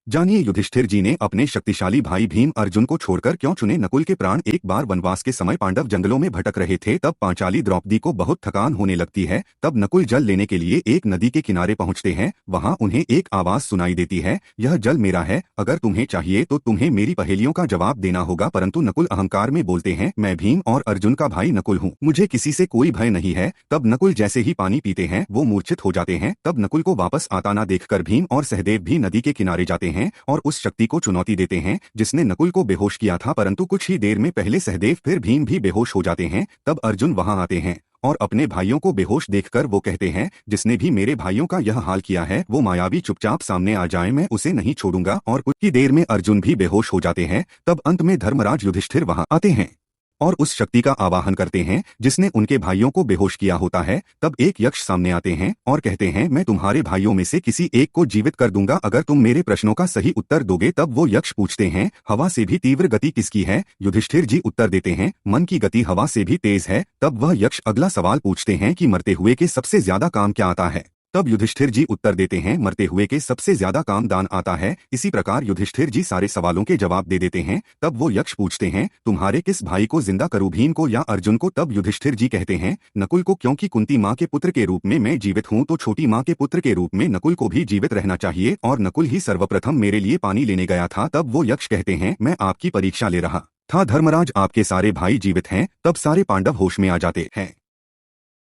जानिए युधिष्ठिर जी ने अपने शक्तिशाली भाई भीम अर्जुन को छोड़कर क्यों चुने। नकुल के प्राण एक बार वनवास के समय पांडव जंगलों में भटक रहे थे। तब पांचाली द्रौपदी को बहुत थकान होने लगती है। तब नकुल जल लेने के लिए एक नदी के किनारे पहुंचते हैं। वहां उन्हें एक आवाज सुनाई देती है, यह जल मेरा है, अगर तुम्हें चाहिए तो तुम्हें मेरी पहेलियों का जवाब देना होगा। परंतु नकुल अहंकार में बोलते हैं, मैं भीम और अर्जुन का भाई नकुल हूँ, मुझे किसी से कोई भय नहीं है। तब नकुल जैसे ही पानी पीते हैं वो मूर्छित हो जाते हैं। तब नकुल को वापस आता ना देखकर भीम और सहदेव भी नदी के किनारे जाते हैं और उस शक्ति को चुनौती देते हैं जिसने नकुल को बेहोश किया था। परंतु कुछ ही देर में पहले सहदेव फिर भीम भी बेहोश हो जाते हैं। तब अर्जुन वहां आते हैं और अपने भाइयों को बेहोश देखकर वो कहते हैं, जिसने भी मेरे भाइयों का यह हाल किया है वो मायावी चुपचाप सामने आ जाए, मैं उसे नहीं छोड़ूंगा। और कुछ ही देर में अर्जुन भी बेहोश हो जाते हैं। तब अंत में धर्मराज युधिष्ठिर वहां आते हैं और उस शक्ति का आवाहन करते हैं जिसने उनके भाइयों को बेहोश किया होता है। तब एक यक्ष सामने आते हैं और कहते हैं, मैं तुम्हारे भाइयों में से किसी एक को जीवित कर दूंगा अगर तुम मेरे प्रश्नों का सही उत्तर दोगे। तब वो यक्ष पूछते हैं, हवा से भी तीव्र गति किसकी है? युधिष्ठिर जी उत्तर देते हैं, मन की गति हवा से भी तेज है। तब वह यक्ष अगला सवाल पूछते हैं कि मरते हुए के सबसे ज्यादा काम क्या आता है? तब युधिष्ठिर जी उत्तर देते हैं, मरते हुए के सबसे ज्यादा काम दान आता है। इसी प्रकार युधिष्ठिर जी सारे सवालों के जवाब दे देते हैं। तब वो यक्ष पूछते हैं, तुम्हारे किस भाई को जिंदा करूं, भीम को या अर्जुन को? तब युधिष्ठिर जी कहते हैं, नकुल को, क्योंकि कुंती माँ के पुत्र के रूप में मैं जीवित हूँ तो छोटी माँ के पुत्र के रूप में नकुल को भी जीवित रहना चाहिए और नकुल ही सर्वप्रथम मेरे लिए पानी लेने गया था। तब वो यक्ष कहते हैं, मैं आपकी परीक्षा ले रहा था धर्मराज, आपके सारे भाई जीवित हैं। तब सारे पांडव होश में आ जाते हैं।